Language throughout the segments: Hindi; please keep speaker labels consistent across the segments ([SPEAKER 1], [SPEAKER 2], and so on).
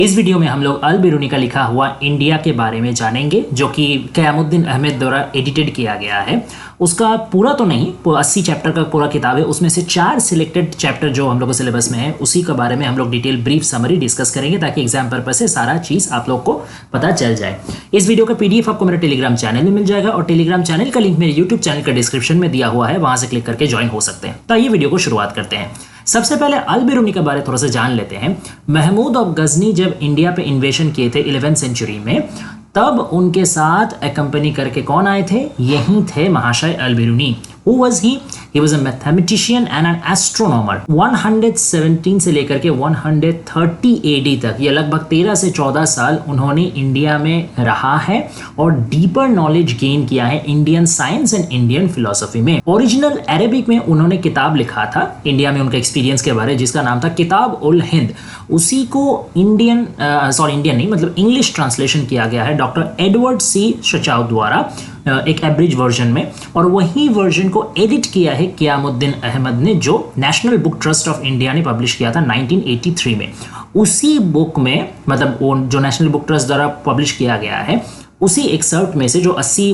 [SPEAKER 1] इस वीडियो में हम लोग अल बिरूनी का लिखा हुआ इंडिया के बारे में जानेंगे, जो कि क़यामुद्दीन अहमद द्वारा एडिटेड किया गया है। उसका पूरा तो नहीं, 80 चैप्टर का पूरा किताब है, उसमें से 4 सिलेक्टेड चैप्टर जो हम लोग के सिलेबस में है उसी के बारे में हम लोग डिटेल ब्रीफ समरी डिस्कस करेंगे, ताकि एग्जाम पर्पस से सारा चीज़ आप लोग को पता चल जाए। इस वीडियो का PDF आपको मेरे टेलीग्राम चैनल में मिल जाएगा, और टेलीग्राम चैनल का लिंक मेरे यूट्यूब चैनल का डिस्क्रिप्शन में दिया हुआ है, वहां से क्लिक करके ज्वाइन हो सकते हैं। तो ये वीडियो को शुरुआत करते हैं। सबसे पहले अल बिरूनी के बारे थोड़ा सा जान लेते हैं। महमूद ऑफ गजनी जब इंडिया पे इन्वेशन किए थे 11वीं सेंचुरी में, तब उनके साथ एकम्पनी करके कौन आए थे? यही थे महाशय अल Biruni. Who was he? He was a mathematician and an astronomer. 117 से लेकर के 130 AD तक, ये लगभग 13 से 14 साल उन्होंने इंडिया में रहा है और डीपर नॉलेज गेन किया है Indian science and Indian philosophy में। ओरिजिनल अरेबिक में उन्होंने किताब लिखा था इंडिया में उनका एक्सपीरियंस के बारे, जिसका नाम था किताब उल हिंद। उसी को इंडियन नहीं मतलब इंग्लिश ट्रांसलेशन किया गया है डॉक्टर एडवर्ड सी शचाउ द्वारा एक एब्रिज वर्जन में, और वही वर्जन को एडिट किया है क़यामुद्दीन अहमद ने, जो national book trust of India ने पब्लिश किया था 1983 में। उसी बुक में मतलब जो नेशनल बुक ट्रस्ट द्वारा पब्लिश किया गया है, उसी एक्सर्प्ट में से जो 80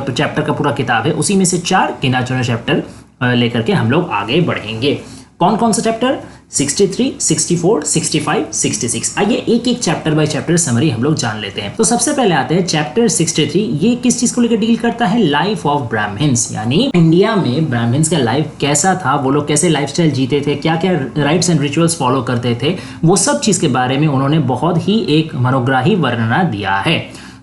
[SPEAKER 1] चैप्टर का पूरा किताब है, उसी में से 4 गिना चुने चैप्टर लेकर के हम लोग आगे बढ़ेंगे। कौन कौन सा चैप्टर? 63, 64, 65, 66। आइए एक एक चैप्टर बाय चैप्टर समरी हम लोग जान लेते हैं। तो सबसे पहले आते हैं चैप्टर 63। ये किस चीज को लेकर डील करता है? लाइफ ऑफ ब्राह्मण्स, यानी इंडिया में ब्राह्मण्स का लाइफ कैसा था, वो लोग कैसे लाइफस्टाइल जीते थे, क्या क्या राइट्स एंड रिचुअल्स फॉलो करते थे, वो सब चीज के बारे में उन्होंने बहुत ही एक मनोग्राही वर्णना दिया है।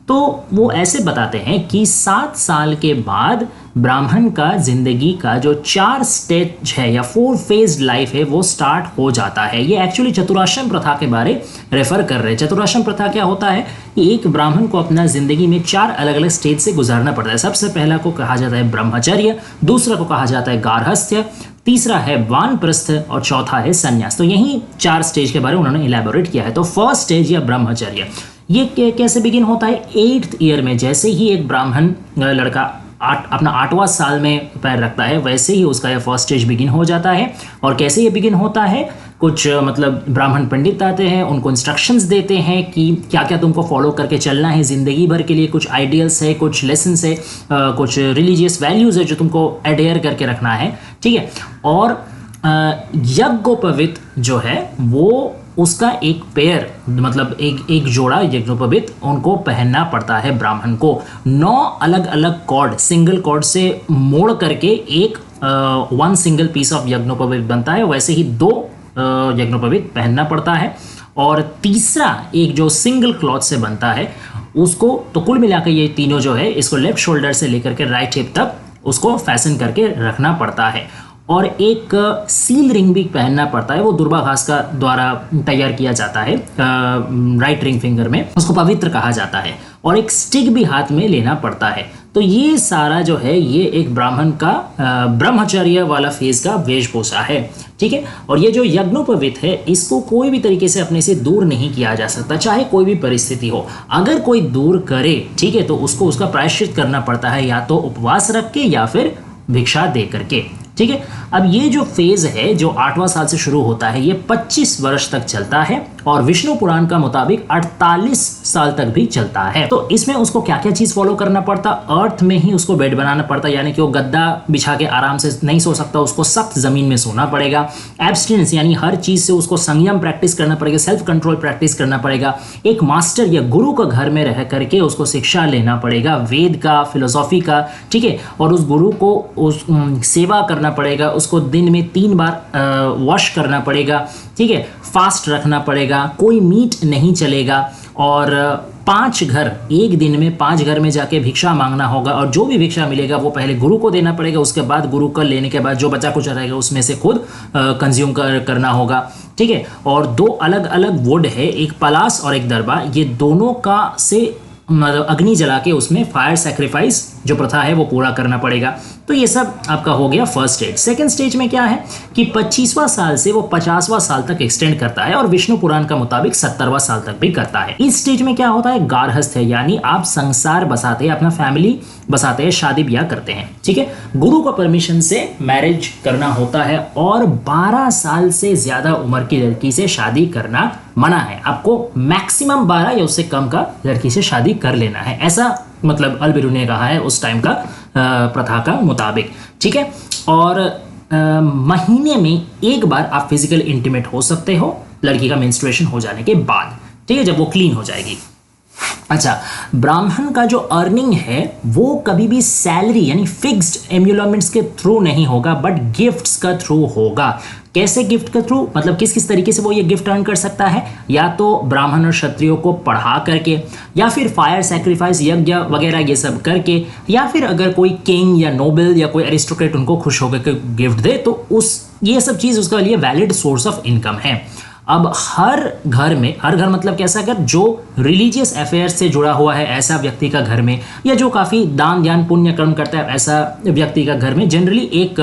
[SPEAKER 1] तो वो ऐसे बताते हैं कि 7 साल के बाद ब्राह्मण का जिंदगी का जो 4 स्टेज है या 4 फेज लाइफ है वो स्टार्ट हो जाता है। ये एक्चुअली चतुराश्रम प्रथा के बारे रेफर कर रहे हैं। चतुराश्रम प्रथा क्या होता है कि एक ब्राह्मण को अपना जिंदगी में 4 अलग अलग स्टेज से गुजरना पड़ता है। सबसे पहला को कहा जाता है ब्रह्मचर्य, दूसरा को कहा जाता है गार्हस्थ्य, तीसरा है वानप्रस्थ और चौथा है संन्यास। तो यही 4 स्टेज के बारे में उन्होंने इलेबोरेट किया है। तो फर्स्ट स्टेज या ब्रह्मचर्य, ये कैसे बिगिन होता है? 8th ईयर में जैसे ही एक ब्राह्मण लड़का अपना 8वां साल में पैर रखता है, वैसे ही उसका यह फर्स्ट स्टेज बिगिन हो जाता है। और कैसे ये बिगिन होता है? कुछ मतलब ब्राह्मण पंडित आते हैं, उनको इंस्ट्रक्शंस देते हैं कि क्या क्या तुमको फॉलो करके चलना है ज़िंदगी भर के लिए। कुछ आइडियल्स है, कुछ लेसन्स है, कुछ रिलीजियस वैल्यूज़ है जो तुमको एडेयर करके रखना है, ठीक है। और यज्ञोपवीत जो है वो उसका एक पेयर मतलब एक जोड़ा यज्ञोपवीत उनको पहनना पड़ता है ब्राह्मण को। 9 अलग अलग कॉर्ड सिंगल कॉर्ड से मोड़ करके एक 1 सिंगल पीस ऑफ यज्ञोपवीत बनता है, वैसे ही 2 यज्ञोपवीत पहनना पड़ता है। और तीसरा एक जो सिंगल क्लॉथ से बनता है उसको, तो कुल मिलाकर ये तीनों जो है इसको लेफ्ट शोल्डर से लेकर के राइट हिप तक उसको फैशन करके रखना पड़ता है। और एक सील रिंग भी पहनना पड़ता है, वो दूर्वाघास का द्वारा तैयार किया जाता है राइट रिंग फिंगर में, उसको पवित्र कहा जाता है। और एक स्टिक भी हाथ में लेना पड़ता है। तो ये सारा जो है ये एक ब्राह्मण का ब्रह्मचर्य वाला फेज का वेशभूषा है, ठीक है। और ये जो यज्ञोपवीत है इसको कोई भी तरीके से अपने से दूर नहीं किया जा सकता, चाहे कोई भी परिस्थिति हो। अगर कोई दूर करे, ठीक है, तो उसको उसका प्रायश्चित करना पड़ता है, या तो उपवास रख के या फिर भिक्षा दे करके, ठीक है। अब ये जो फेज है जो 8वां साल से शुरू होता है ये 25 वर्ष तक चलता है, और विष्णु पुराण का मुताबिक 48 साल तक भी चलता है। तो इसमें उसको क्या क्या चीज फॉलो करना पड़ता? अर्थ में ही उसको बेड बनाना पड़ता, यानी कि वो गद्दा बिछा के आराम से नहीं सो सकता, उसको सख्त जमीन में सोना पड़ेगा। एब्स्टिनेंस यानी हर चीज से उसको संयम प्रैक्टिस करना पड़ेगा, सेल्फ कंट्रोल प्रैक्टिस करना पड़ेगा। एक मास्टर या गुरु का घर में रह करके उसको शिक्षा लेना पड़ेगा, वेद का, फिलोसॉफी का, ठीक है। और उस गुरु को उस सेवा करना पड़ेगा, उसको दिन में 3 बार वॉश करना पड़ेगा, ठीक है। फास्ट रखना पड़ेगा, कोई मीट नहीं चलेगा। और 5 घर, एक दिन में 5 घर में जाके भिक्षा मांगना होगा, और जो भी भिक्षा मिलेगा वो पहले गुरु को देना पड़ेगा, उसके बाद गुरु का लेने के बाद जो बचा कुछ रहेगा उसमें से खुद कंज्यूम करना होगा, ठीक है। और 2 अलग अलग वुड है, एक पलास और एक दरबा, ये दोनों का से मतलब अग्नि जला के उसमें फायर सैक्रिफाइस जो प्रथा है वो पूरा करना पड़ेगा, तो ये सब आपका हो गया फर्स्ट स्टेज। सेकंड स्टेज में क्या है कि 25वां साल से वो 50वां साल तक एक्सटेंड करता है और विष्णु पुराण का मुताबिक 70वां साल तक भी करता है। इस स्टेज में क्या होता है, गारहस्थ है, यानी आप संसार बसाते हैं, अपना फैमिली बसाते हैं, शादी ब्याह करते हैं। ठीक है, गुरु को परमिशन से मैरिज करना होता है और 12 साल से ज्यादा उम्र की लड़की से शादी करना मना है। आपको मैक्सिमम 12 या उससे कम का लड़की से शादी कर लेना है, ऐसा मतलब अल बिरूनी ने कहा है उस टाइम का प्रथा का मुताबिक। ठीक है, और महीने में एक बार आप फिजिकल इंटीमेट हो सकते हो लड़की का मेंस्ट्रुएशन हो जाने के बाद। ठीक है, जब वो क्लीन हो जाएगी। अच्छा, ब्राह्मण का जो अर्निंग है वो कभी भी सैलरी यानी फिक्स्ड एम्यूलमेंट्स के थ्रू नहीं होगा, बट गिफ्ट्स का थ्रू होगा। कैसे गिफ्ट के थ्रू, मतलब किस किस तरीके से वो ये गिफ्ट अर्न कर सकता है, या तो ब्राह्मण और क्षत्रियों को पढ़ा करके, या फिर फायर सैक्रिफाइस यज्ञ वगैरह ये सब करके, या फिर अगर कोई किंग या नोबल या कोई एरिस्टोक्रेट उनको खुश होकर गिफ्ट दे तो उस ये सब चीज़ उसका लिए वैलिड सोर्स ऑफ इनकम है। अब हर घर में, हर घर मतलब कैसा घर, जो रिलीजियस अफेयर्स से जुड़ा हुआ है ऐसा व्यक्ति का घर में, या जो काफ़ी दान ध्यान पुण्य कर्म करता है ऐसा व्यक्ति का घर में जनरली एक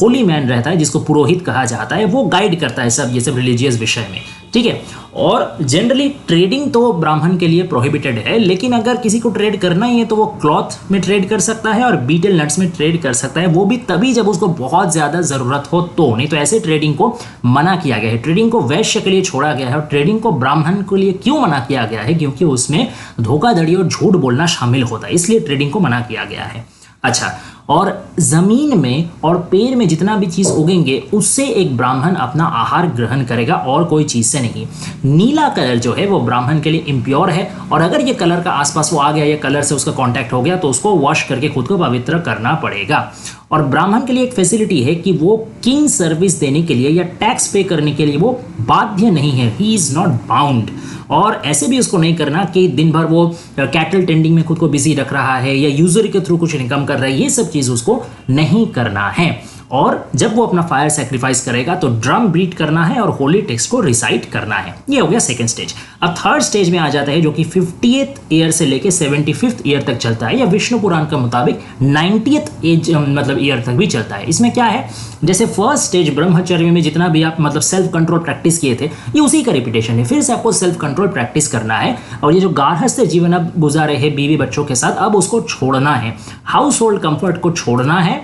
[SPEAKER 1] होली मैन रहता है जिसको पुरोहित कहा जाता है। वो गाइड करता है सब ये सब रिलीजियस विषय में। ठीक है, और जनरली ट्रेडिंग तो ब्राह्मण के लिए प्रोहिबिटेड है, लेकिन अगर किसी को ट्रेड करना ही है तो वो क्लॉथ में ट्रेड कर सकता है और बीटल नट्स में ट्रेड कर सकता है, वो भी तभी जब उसको बहुत ज़्यादा ज़रूरत हो तो, नहीं तो ऐसे ट्रेडिंग को मना किया गया है। ट्रेडिंग को वैश्य के लिए छोड़ा गया है और ट्रेडिंग को ब्राह्मण के लिए क्यों मना किया गया है, क्योंकि उसमें धोखाधड़ी और झूठ बोलना शामिल होता है, इसलिए ट्रेडिंग को मना किया गया है। अच्छा, और जमीन में और पेड़ में जितना भी चीज उगेंगे उससे एक ब्राह्मण अपना आहार ग्रहण करेगा और कोई चीज से नहीं। नीला कलर जो है वो ब्राह्मण के लिए इम्प्योर है, और अगर ये कलर का आसपास वो आ गया या कलर से उसका कांटेक्ट हो गया तो उसको वॉश करके खुद को पवित्र करना पड़ेगा। और ब्राह्मण के लिए एक फैसिलिटी है कि वो किंग सर्विस देने के लिए या टैक्स पे करने के लिए वो बाध्य नहीं है, ही इज नॉट बाउंड। और ऐसे भी उसको नहीं करना कि दिन भर वो कैटल टेंडिंग में खुद को बिजी रख रहा है या यूजर के थ्रू कुछ इनकम कर रहा है, ये सब चीज़ उसको नहीं करना है। और जब वो अपना फायर सेक्रीफाइस करेगा तो ड्रम बीट करना है और होली टेक्स्ट को रिसाइट करना है। ये हो गया सेकंड स्टेज। अब थर्ड स्टेज में आ जाता है जो कि 50th ईयर से लेके 75th ईयर तक चलता है, या विष्णु पुराण का मुताबिक 90th एज मतलब ईयर तक भी चलता है। इसमें क्या है, जैसे फर्स्ट स्टेज ब्रह्मचर्य में जितना भी आप मतलब सेल्फ कंट्रोल प्रैक्टिस किए थे ये उसी का रिपीटेशन है, फिर से आपको सेल्फ कंट्रोल प्रैक्टिस करना है। और ये जो गार्हस्थ्य जीवन अब गुजारे हैं बीवी बच्चों के साथ, अब उसको छोड़ना है, हाउस होल्ड कंफर्ट को छोड़ना है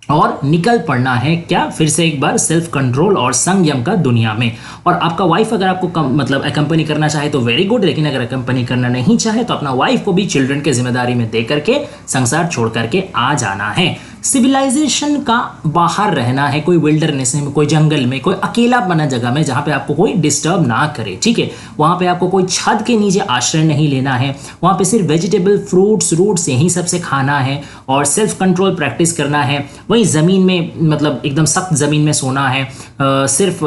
[SPEAKER 1] और निकल पड़ना है क्या, फिर से एक बार सेल्फ कंट्रोल और संयम का दुनिया में। और आपका वाइफ अगर आपको मतलब अकम्पनी करना चाहे तो वेरी गुड, लेकिन अगर अकम्पनी करना नहीं चाहे तो अपना वाइफ को भी चिल्ड्रन के जिम्मेदारी में दे करके संसार छोड़ करके आ जाना है। सिविलाइजेशन का बाहर रहना है, कोई विल्डरनेस में, कोई जंगल में, कोई अकेला बना जगह में जहाँ पे आपको कोई डिस्टर्ब ना करे। ठीक है, वहाँ पे आपको कोई छत के नीचे आश्रय नहीं लेना है, वहाँ पे सिर्फ वेजिटेबल फ्रूट्स रूट्स यही सबसे खाना है और सेल्फ कंट्रोल प्रैक्टिस करना है। वहीं ज़मीन में मतलब एकदम सख्त ज़मीन में सोना है, सिर्फ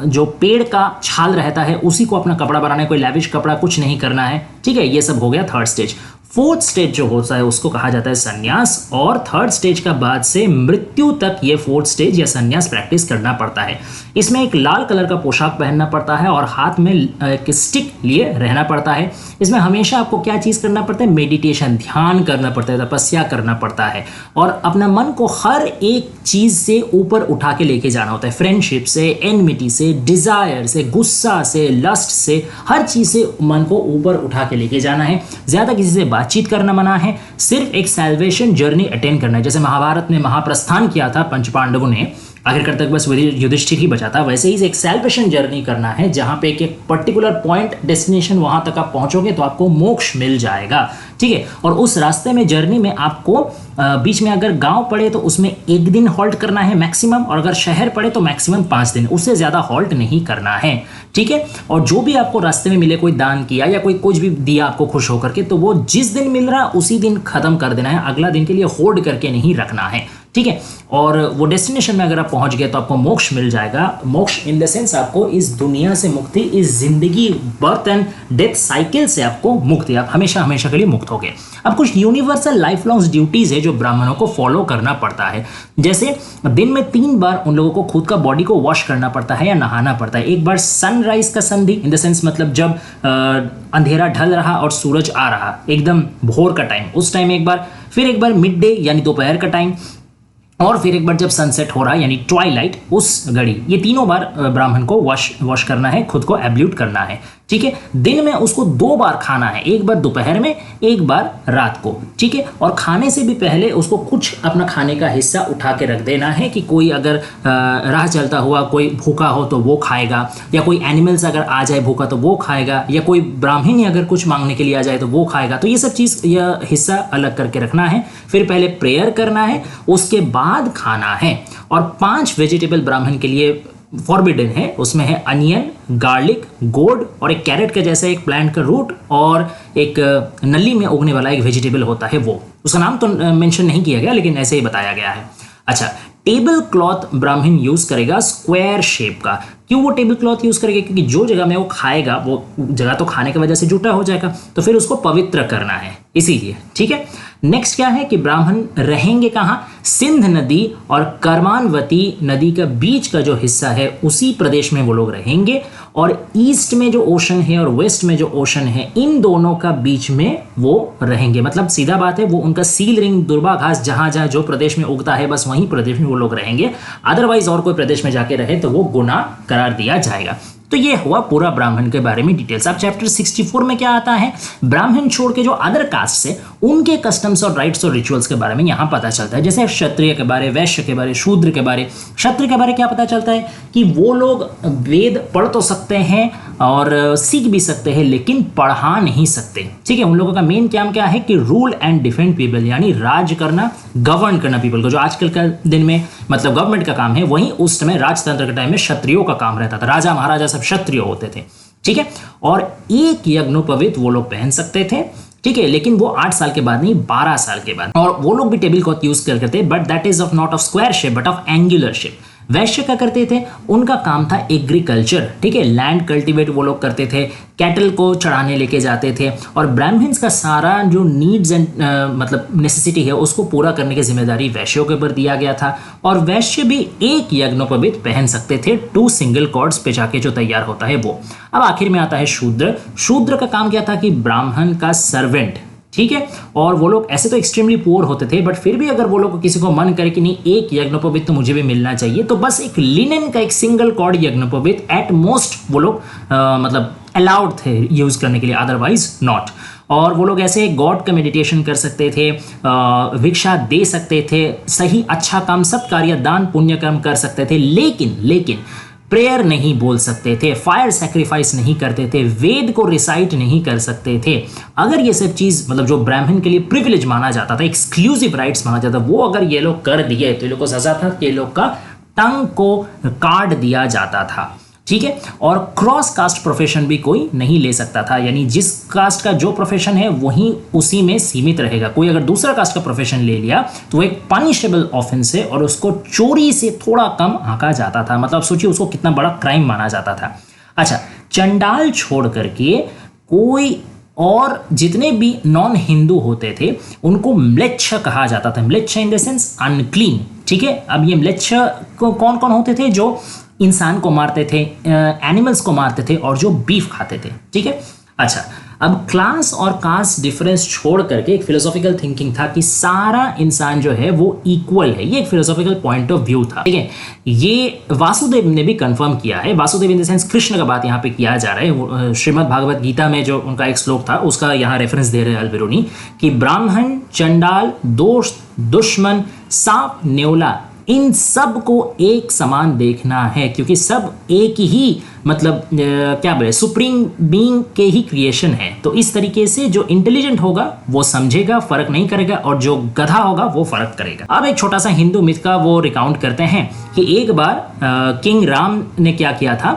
[SPEAKER 1] जो पेड़ का छाल रहता है उसी को अपना कपड़ा बनाना है, कोई लैविश कपड़ा कुछ नहीं करना है। ठीक है, ये सब हो गया थर्ड स्टेज। फोर्थ स्टेज जो होता है उसको कहा जाता है संन्यास, और थर्ड स्टेज का बाद से मृत्यु तक ये फोर्थ स्टेज या संन्यास प्रैक्टिस करना पड़ता है। इसमें एक लाल कलर का पोशाक पहनना पड़ता है और हाथ में एक स्टिक लिए रहना पड़ता है। इसमें हमेशा आपको क्या चीज़ करना पड़ता है, मेडिटेशन, ध्यान करना पड़ता है, तपस्या करना पड़ता है और अपना मन को हर एक चीज़ से ऊपर उठा के लेके जाना होता है। फ्रेंडशिप से, एनमिटी से, डिज़ायर से, गुस्सा से, लस्ट से, हर चीज़ से मन को ऊपर उठा के लेके जाना है। ज़्यादा किसी से बातचीत करना मना है, सिर्फ एक सैल्वेशन जर्नी अटेंड करना है। जैसे महाभारत में महाप्रस्थान किया था पंच पांडवों ने, आखिरकार तक बस युधिष्ठिर ही बचा था, वैसे ही एक सैल्वेशन जर्नी करना है जहाँ पे एक पर्टिकुलर पॉइंट डेस्टिनेशन वहाँ तक आप पहुँचोगे तो आपको मोक्ष मिल जाएगा। ठीक है, और उस रास्ते में जर्नी में आपको बीच में अगर गांव पड़े तो उसमें 1 दिन हॉल्ट करना है मैक्सिमम, और अगर शहर पड़े तो मैक्सिमम 5 दिन, उससे ज़्यादा हॉल्ट नहीं करना है। ठीक है, और जो भी आपको रास्ते में मिले, कोई दान किया या कोई कुछ भी दिया आपको खुश होकर के, तो वो जिस दिन मिल रहा है उसी दिन खत्म कर देना है, अगला दिन के लिए होल्ड करके नहीं रखना है। ठीक है, और वो डेस्टिनेशन में अगर आप पहुंच गए तो आपको मोक्ष मिल जाएगा। मोक्ष इन द सेंस आपको इस दुनिया से मुक्ति, इस जिंदगी बर्थ एंड डेथ साइकिल से आपको मुक्ति, आप हमेशा हमेशा के लिए मुक्त हो गए। अब कुछ यूनिवर्सल लाइफ लॉन्ग ड्यूटीज है जो ब्राह्मणों को फॉलो करना पड़ता है। जैसे दिन में 3 बार उन लोगों को खुद का बॉडी को वॉश करना पड़ता है या नहाना पड़ता है। एक बार सनराइज का संधि, इन द सेंस मतलब जब अंधेरा ढल रहा और सूरज आ रहा, एकदम भोर का टाइम, उस टाइम एक बार, फिर एक बार मिड डे यानी दोपहर का टाइम, और फिर एक बार जब सनसेट हो रहा है यानी ट्वाइलाइट, उस घड़ी ये तीनों बार ब्राह्मण को वॉश करना है, खुद को एब्ल्यूट करना है। ठीक है, दिन में उसको 2 बार खाना है, एक बार दोपहर में, एक बार रात को। ठीक है, और खाने से भी पहले उसको कुछ अपना खाने का हिस्सा उठा के रख देना है कि कोई अगर राह चलता हुआ कोई भूखा हो तो वो खाएगा, या कोई एनिमल्स अगर आ जाए भूखा तो वो खाएगा, या कोई ब्राह्मण अगर कुछ मांगने के लिए आ जाए तो वो खाएगा। तो ये सब चीज़, यह हिस्सा अलग करके रखना है। फिर पहले प्रेयर करना है, उसके बाद खाना है। और 5 वेजिटेबल ब्राह्मण के लिए फॉरबिडन है, उसमें है अनियन, गार्लिक, गोर्ड और एक कैरेट के जैसा एक प्लांट का रूट, और एक नली में उगने वाला एक वेजिटेबल होता है वो, उसका नाम तो मेंशन नहीं किया गया लेकिन ऐसे ही बताया गया है। अच्छा, टेबल क्लॉथ ब्राह्मण यूज करेगा स्क्वायर शेप का। क्यों वो टेबल क्लॉथ यूज करेगा? क्योंकि जो जगह में वो खाएगा वो जगह तो खाने की वजह से जूठा हो जाएगा, तो फिर उसको पवित्र करना है इसीलिए। ठीक है, नेक्स्ट क्या है कि ब्राह्मण रहेंगे कहाँ? सिंध नदी और कर्मानवती नदी का बीच का जो हिस्सा है उसी प्रदेश में वो लोग रहेंगे, और ईस्ट में जो ओशन है और वेस्ट में जो ओशन है इन दोनों का बीच में वो रहेंगे। मतलब सीधा बात है, वो उनका सील रिंग दुर्बा घास जहां जहां जो प्रदेश में उगता है बस वहीं प्रदेश में वो लोग रहेंगे। अदरवाइज और कोई प्रदेश में जाके रहे तो वो गुनाह करार दिया जाएगा। तो ये हुआ पूरा ब्राह्मण के बारे में डिटेल्स। अब चैप्टर 64 में क्या आता है? ब्राह्मण छोड़ के जो अदर कास्ट है उनके कस्टम्स और राइट्स और रिचुअल्स के बारे में यहाँ पता चलता है। जैसे क्षत्रिय के बारे, वैश्य के बारे, शूद्र के बारे। क्षत्रिय के बारे क्या पता चलता है कि वो लोग वेद पढ़ तो सकते हैं और सीख भी सकते हैं लेकिन पढ़ा नहीं सकते। ठीक है, उन लोगों का मेन काम क्या है कि रूल एंड डिफेंड पीपल, यानी राज करना, गवर्न करना पीपल को। जो आजकल का दिन में मतलब गवर्नमेंट का काम है, वहीं उस समय राजतंत्र के टाइम में क्षत्रियों का काम रहता था। राजा महाराजा सब क्षत्रिय होते थे। ठीक है, और एक यज्ञोपवीत वो लोग पहन सकते थे। ठीक है, लेकिन वो 8 साल के बाद नहीं, 12 साल के बाद। और वो लोग भी टेबल क्लॉथ यूज करते थे, but that is of not of square shape but of angular shape. वैश्य क्या करते थे? उनका काम था एग्रीकल्चर। ठीक है, लैंड कल्टीवेट वो लोग करते थे, कैटल को चढ़ाने लेके जाते थे, और ब्राह्मण्स का सारा जो नीड्स एंड मतलब नेसेसिटी है उसको पूरा करने की जिम्मेदारी वैश्यों के ऊपर दिया गया था। और वैश्य भी एक यज्ञोपवीत पहन सकते थे, 2 सिंगल कॉर्ड्स पे जाके जो तैयार होता है वो। अब आखिर में आता है शूद्र। शूद्र का काम क्या था कि ब्राह्मण का सर्वेंट। ठीक है, और वो लोग ऐसे तो एक्सट्रीमली पुअर होते थे, बट फिर भी अगर वो लोग किसी को मन करे कि नहीं एक यज्ञोपवीत तो मुझे भी मिलना चाहिए, तो बस एक लिनेन का एक सिंगल कॉर्ड यज्ञोपवीत एट मोस्ट वो लोग मतलब अलाउड थे यूज करने के लिए, अदरवाइज नॉट। और वो लोग ऐसे गॉड का मेडिटेशन कर सकते थे, भिक्षा दे सकते थे, सही अच्छा काम सत्कार्य दान पुण्य कर्म कर सकते थे, लेकिन प्रेयर नहीं बोल सकते थे, फायर सैक्रिफाइस नहीं करते थे, वेद को रिसाइट नहीं कर सकते थे। अगर ये सब चीज मतलब जो ब्राह्मण के लिए प्रिविलेज माना जाता था, एक्सक्लूसिव राइट्स माना जाता था, वो अगर ये लोग कर दिए तो ये लोग को सजा था कि ये लोग का टंग को काट दिया जाता था। ठीक है, और क्रॉस कास्ट प्रोफेशन भी कोई नहीं ले सकता था, यानी जिस कास्ट का जो प्रोफेशन है वही उसी में सीमित रहेगा। कोई अगर दूसरा कास्ट का प्रोफेशन ले लिया तो वो एक पनिशेबल ऑफेंस है और उसको चोरी से थोड़ा कम आंका जाता था। मतलब सोचिए उसको कितना बड़ा क्राइम माना जाता था। अच्छा, चंडाल छोड़ करके कोई और जितने भी नॉन हिंदू होते थे उनको म्लेच्छ कहा जाता था। म्लेच्छ इन द सेंस अनक्लीन। ठीक है, अब ये म्लेच्छ कौन कौन होते थे? जो इंसान को मारते थे, एनिमल्स को मारते थे और जो बीफ खाते थे। ठीक है, अच्छा, अब क्लास और कास्ट डिफरेंस छोड़ करके एक फिलोसॉफिकल थिंकिंग था कि सारा इंसान जो है वो इक्वल है। ये एक फिलोसॉफिकल पॉइंट ऑफ व्यू था। ठीक है, ये वासुदेव ने भी कंफर्म किया है। Vasudev in the sense Krishna का बात यहाँ पे किया जा रहा है। श्रीमद् भागवत गीता में जो उनका एक श्लोक था उसका यहाँ रेफरेंस दे रहे हैं अल-बिरूनी कि ब्राह्मण, चंडाल, दोस्त, दुश्मन, सांप, नेवला, इन सब को एक समान देखना है, क्योंकि सब एक ही मतलब क्या बोले सुप्रीम बीइंग के ही क्रिएशन है। तो इस तरीके से जो इंटेलिजेंट होगा वो समझेगा, फर्क नहीं करेगा, और जो गधा होगा वो फर्क करेगा। अब एक छोटा सा हिंदू मिथ का वो रिकाउंट करते हैं कि एक बार किंग राम ने क्या किया था,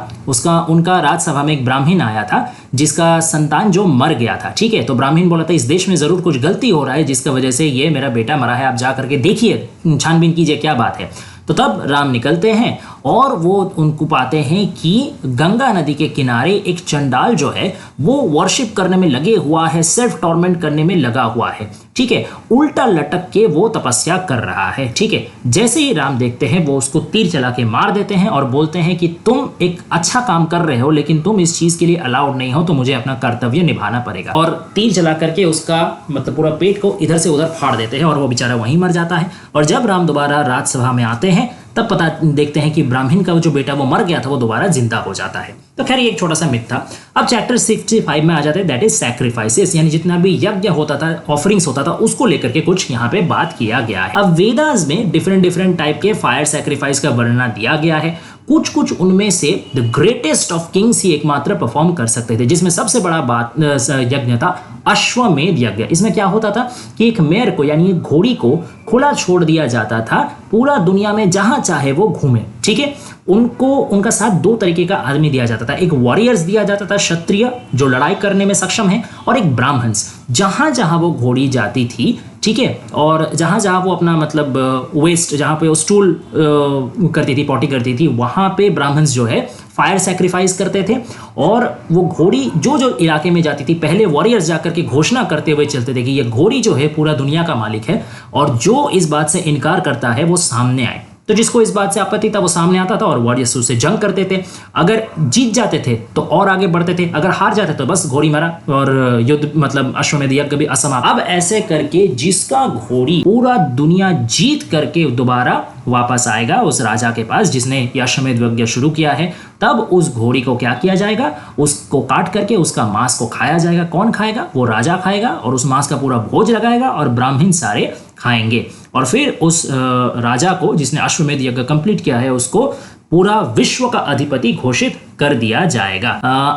[SPEAKER 1] उनका राजसभा में एक ब्राह्मण आया था जिसका संतान जो मर गया था। ठीक है, तो ब्राह्मण बोला था इस देश में जरूर कुछ गलती हो रहा है जिसकी वजह से ये मेरा बेटा मरा है, आप जा करके देखिए, छानबीन कीजिए क्या बात है। तो तब राम निकलते हैं और वो उनको पाते हैं कि गंगा नदी के किनारे एक चंडाल जो है वो वर्शिप करने में लगे हुआ है, सेल्फ टॉर्मेंट करने में लगा हुआ है, ठीक है, उल्टा लटक के वो तपस्या कर रहा है, ठीक है। जैसे ही राम देखते हैं वो उसको तीर चला के मार देते हैं और बोलते हैं कि तुम एक अच्छा काम कर रहे हो लेकिन तुम इस चीज के लिए अलाउड नहीं हो, तो मुझे अपना कर्तव्य निभाना पड़ेगा। और तीर चला करके उसका मतलब पूरा पेट को इधर से उधर फाड़ देते हैं और वो बेचारा वहीं मर जाता है। और जब राम दोबारा राजसभा में आते हैं तब पता देखते हैं कि ब्राह्मण का जो बेटा वो मर गया था वो दोबारा जिंदा हो जाता है। तो खैर ये एक छोटा सा मिथ था। अब चैप्टर 65 में आ जाते हैं, दैट इज सैक्रिफाइसेस, यानी जितना भी यज्ञ होता था, ऑफरिंग्स होता था, उसको लेकर के कुछ यहाँ पे बात किया गया है। अब वेदास में डिफरेंट टाइप के फायर सैक्रिफाइस का वर्णन दिया गया है। कुछ उनमें से द ग्रेटेस्ट ऑफ किंग्स ही एकमात्र परफॉर्म कर सकते थे, जिसमें सबसे बड़ा बात यज्ञ था अश्वमेध यज्ञ। इसमें क्या होता था कि एक मेयर को यानी एक घोड़ी को खुला छोड़ दिया जाता था, पूरा दुनिया में जहां चाहे वो घूमे, ठीक है। उनको उनका साथ दो तरीके का आदमी दिया जाता था, एक वॉरियर्स दिया जाता था, क्षत्रिय जो लड़ाई करने में सक्षम है, और एक ब्राह्मण्स। जहां जहां वो घोड़ी जाती थी, ठीक है, और जहां जहां वो अपना मतलब वेस्ट, जहां पे वो स्टूल करती थी, पॉटी करती थी, वहां पे ब्राह्मण्स जो है फायर सैक्रिफाइस करते थे। और वो घोड़ी जो इलाके में जाती थी, पहले वॉरियर्स जाकर के घोषणा करते हुए चलते थे कि ये घोड़ी जो है पूरा दुनिया का मालिक है, और जो इस बात से इनकार करता है वो सामने आए। तो जिसको इस बात से आपत्ति था वो सामने आता था और वॉरियर्स उससे जंग करते थे। अगर जीत जाते थे तो और आगे बढ़ते थे, अगर हार जाते तो बस घोड़ी मारा और युद्ध मतलब अश्वमेध यज्ञ भी असमाप्त। अब ऐसे करके जिसका घोड़ी पूरा दुनिया जीत करके दोबारा वापस आएगा उस राजा के पास जिसने अश्वमेध यज्ञ शुरू किया है, तब उस घोड़ी को क्या किया जाएगा, उसको काट करके उसका मांस को खाया जाएगा। कौन खाएगा? वो राजा खाएगा और उस मांस का पूरा भोज लगाएगा और ब्राह्मण सारे खाएंगे। और फिर उस राजा को जिसने अश्वमेध यज्ञ कंप्लीट किया है उसको पूरा विश्व का अधिपति घोषित कर दिया जाएगा।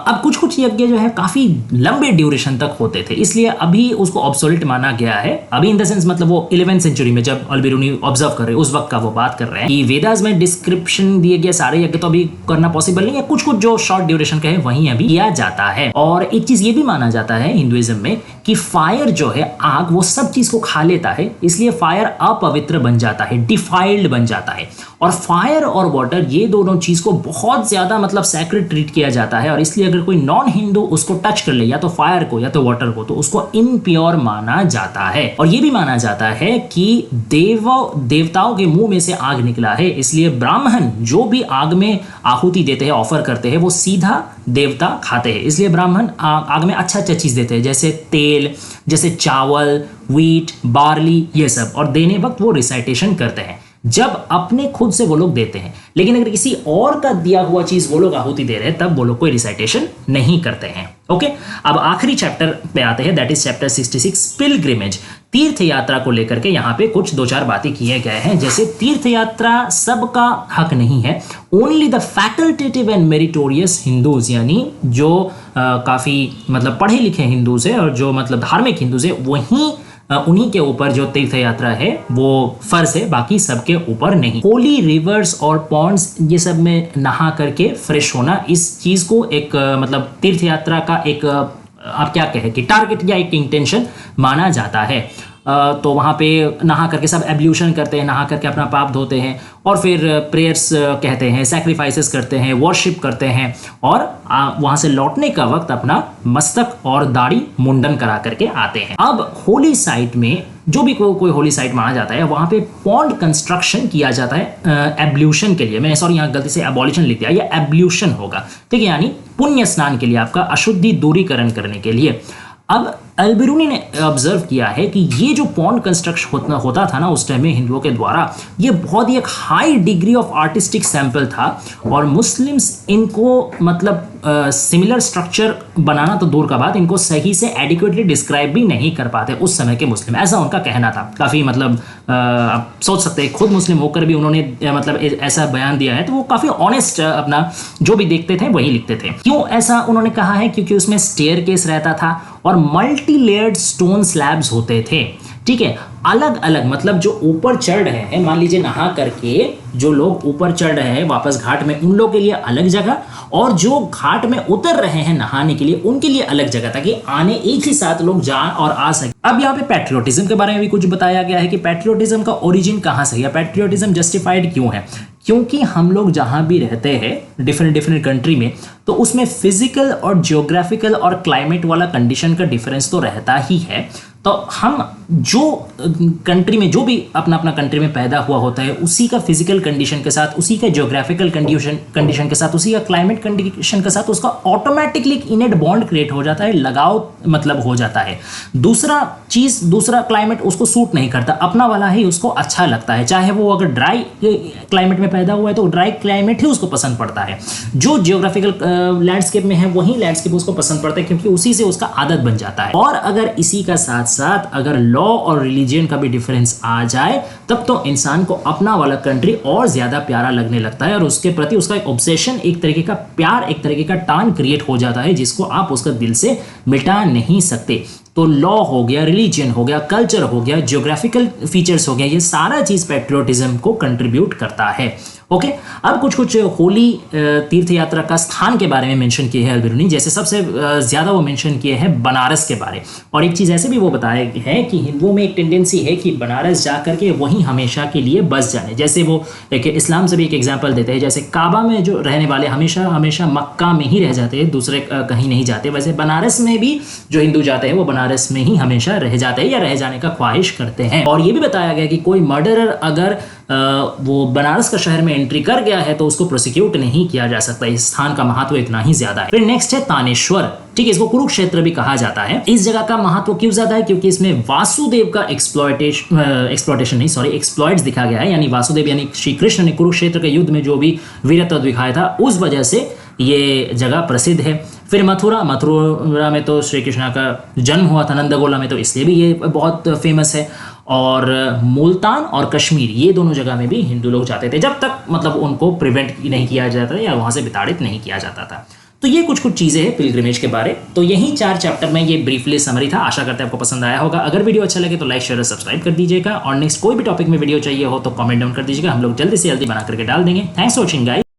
[SPEAKER 1] अब कुछ यज्ञ जो है काफी लंबे ड्यूरेशन तक होते थे, इसलिए अभी उसको ऑब्सोलेट माना गया है। अभी इन द सेंस मतलब वो 11वीं सेंचुरी में जब अल-बिरूनी ऑब्जर्व कर रहे हैं उस वक्त का वो बात कर रहे हैं कि वेदास में डिस्क्रिप्शन दिए गए सारे यज्ञ तो अभी करना पॉसिबल नहीं है, कुछ जो शॉर्ट ड्यूरेशन का है वहीं अभी किया जाता है। और एक चीज ये भी माना जाता है हिंदुइज्म में कि फायर जो है, आग, वो सब चीज को खा लेता है, इसलिए फायर अपवित्र बन जाता है, डिफाइल्ड बन जाता है। और फायर और वाटर ये दोनों चीज को बहुत ज्यादा मतलब सैक्रेड ट्रीट किया जाता है, और इसलिए अगर कोई नॉन हिंदू उसको टच कर ले, या तो फायर को या तो वाटर को, तो उसको इम्प्योर माना जाता है। और ये भी माना जाता है कि देवताओं के मुंह में से आग निकला है, इसलिए ब्राह्मण जो भी आग में आहुति देते हैं, ऑफर करते हैं, वो सीधा देवता खाते हैं। इसलिए ब्राह्मण आग में अच्छा चीज देते हैं, जैसे तेल, जैसे चावल, व्हीट, बार्ली, ये सब। और देने वक्त वो रिसाइटेशन करते हैं जब अपने खुद से वो लोग देते हैं। लेकिन अगर किसी और का दिया हुआ चीज वो लोग आहुति दे रहे हैं तब वो लोग कोई रिसाइटेशन नहीं करते हैं। ओके, अब आखिरी चैप्टर पे आते हैं, दैट इज चैप्टर 66 पिलग्रिमेज। तीर्थ यात्रा को लेकर के यहाँ पे कुछ दो चार बातें किए गए हैं, जैसे तीर्थ यात्रा सबका हक नहीं है, only the facultative and meritorious Hindus, यानी जो काफी मतलब पढ़े लिखे हिंदूज है और जो मतलब धार्मिक हिंदूज है, वहीं उन्हीं के ऊपर जो तीर्थ यात्रा है वो फर्ज है, बाकी सबके ऊपर नहीं। होली रिवर्स और पॉन्ड्स ये सब में नहा करके फ्रेश होना, इस चीज को एक मतलब तीर्थ यात्रा का एक आप क्या कहें कि टारगेट या एक इंटेंशन माना जाता है। तो वहाँ पे नहा करके सब एब्ल्यूशन करते हैं, नहा करके अपना पाप धोते हैं और फिर प्रेयर्स कहते हैं, सैक्रिफाइसेस करते हैं, वर्शिप करते हैं, और वहाँ से लौटने का वक्त अपना मस्तक और दाढ़ी मुंडन करा करके आते हैं। अब होली साइट में जो भी कोई होली साइट माना जाता है, वहाँ पे पॉन्ड कंस्ट्रक्शन किया जाता है एब्ल्यूशन के लिए। मैं सॉरी यहाँ गलती से एबॉलिशन लिख दिया, ये एब्ल्यूशन होगा, ठीक है, यानी पुण्य स्नान के लिए, आपका अशुद्धि दूरीकरण करने के लिए। अब अल-बिरूनी ने ऑब्जर्व किया है कि ये जो पॉन्ड कंस्ट्रक्शन होता था ना उस टाइम में हिंदुओं के द्वारा, ये बहुत ही एक high degree of artistic sample था, और मुस्लिम्स इनको मतलब सिमिलर स्ट्रक्चर बनाना तो दूर का बात, इनको सही से एडिक्वेटली डिस्क्राइब भी नहीं कर पाते उस समय के मुस्लिम, ऐसा उनका कहना था। काफ़ी मतलब आप सोच सकते हैं, खुद मुस्लिम होकर भी उन्होंने मतलब ऐसा बयान दिया है, तो वो काफ़ी ऑनेस्ट अपना जो भी देखते थे वही लिखते थे। क्यों ऐसा उन्होंने कहा है? क्योंकि उसमें स्टेयर केस रहता था और मल्टी लेयर्ड स्टोन स्लैब्स होते थे, ठीक है, अलग अलग, मतलब जो ऊपर चढ़ रहे हैं, मान लीजिए नहा करके जो लोग ऊपर चढ़ रहे हैं वापस घाट में, उन लोगों के लिए अलग जगह, और जो घाट में उतर रहे हैं नहाने के लिए उनके लिए अलग जगह, ताकि आने एक ही साथ लोग जा और आ सके। अब यहाँ पे पैट्रियोटिज्म के बारे में भी कुछ बताया गया है कि पैट्रियोटिज्म का ओरिजिन कहाँ से है, पैट्रियोटिज्म जस्टिफाइड क्यों है। क्योंकि हम लोग जहाँ भी रहते हैं डिफरेंट डिफरेंट कंट्री में, तो उसमें फिजिकल और जियोग्राफिकल और क्लाइमेट वाला कंडीशन का डिफरेंस तो रहता ही है। तो हम जो कंट्री में जो भी अपना अपना कंट्री में पैदा हुआ होता है, उसी का फिजिकल कंडीशन के साथ, उसी का जियोग्राफिकल कंडीशन के साथ, उसी का क्लाइमेट कंडीशन के साथ उसका ऑटोमेटिकली एक इनेट बॉन्ड क्रिएट हो जाता है, लगाव मतलब हो जाता है। दूसरा क्लाइमेट उसको सूट नहीं करता, अपना वाला ही उसको अच्छा लगता है। चाहे वो अगर ड्राई क्लाइमेट में पैदा हुआ है तो ड्राई क्लाइमेट ही उसको पसंद पड़ता है। जो जियोग्राफिकल लैंडस्केप में है वही लैंडस्केप उसको पसंद पड़ता है, क्योंकि उसी से उसका आदत बन जाता है। और अगर इसी का साथ साथ अगर लॉ और रिलीजन का भी डिफरेंस आ जाए, तब तो इंसान को अपना वाला कंट्री और ज्यादा प्यारा लगने लगता है, और उसके प्रति उसका एक ऑब्सेशन, एक तरीके का प्यार, एक तरीके का टान क्रिएट हो जाता है, जिसको आप उसका दिल से मिटा नहीं सकते। तो लॉ हो गया, रिलीजन हो गया, कल्चर हो गया, जियोग्राफिकल फीचर्स हो गया, ये सारा चीज पैट्रियोटिज्म को कंट्रीब्यूट करता है। ओके, अब कुछ होली तीर्थ यात्रा का स्थान के बारे में मेंशन किए हैं अलबेरुनी। जैसे सबसे ज्यादा वो मेंशन किए हैं बनारस के बारे, और एक चीज ऐसे भी वो बताया है कि हिंदुओं में एक टेंडेंसी है कि बनारस जा करके वहीं हमेशा के लिए बस जाने। जैसे वो एक इस्लाम से भी एक एग्जाम्पल देते हैं, जैसे काबा में जो रहने वाले हमेशा हमेशा मक्का में ही रह जाते हैं, दूसरे कहीं नहीं जाते, वैसे बनारस में भी जो हिंदू जाते हैं वो बनारस में ही हमेशा रह जाते हैं या रह जाने का ख्वाहिश करते हैं। और ये भी बताया गया कि कोई मर्डरर अगर वो बनारस का शहर में एंट्री कर गया है तो उसको प्रोसिक्यूट नहीं किया जा सकता। इस स्थान का महत्व इतना ही ज्यादा है। फिर नेक्स्ट है तानेश्वर, ठीक है, इसको कुरुक्षेत्र भी कहा जाता है। इस जगह का महत्व क्यों ज्यादा है? क्योंकि इसमें वासुदेव का एक्सप्लॉइट्स दिखा गया है, यानी वासुदेव यानी श्री कृष्ण ने कुरुक्षेत्र के युद्ध में जो भी वीरत्व दिखाया था, उस वजह से ये जगह प्रसिद्ध है। फिर मथुरा में तो श्री कृष्ण का जन्म हुआ था, नंदगोला में, तो इसलिए भी ये बहुत फेमस है। और मुल्तान और कश्मीर, ये दोनों जगह में भी हिंदू लोग जाते थे, जब तक मतलब उनको प्रिवेंट नहीं किया जाता या वहां से विताड़ित नहीं किया जाता था। तो ये कुछ चीजें हैं पिलग्रिमेज के बारे। तो यही 4 चैप्टर में ये ब्रीफली समरी था। आशा करते हैं आपको पसंद आया होगा। अगर वीडियो अच्छा लगे तो लाइक शेयर और सब्सक्राइब कर दीजिएगा, और नेक्स्ट कोई भी टॉपिक में वीडियो चाहिए हो तो कमेंट डाउन कर दीजिएगा, हम लोग जल्दी से जल्दी बना करके डाल देंगे। Thanks for watching guys.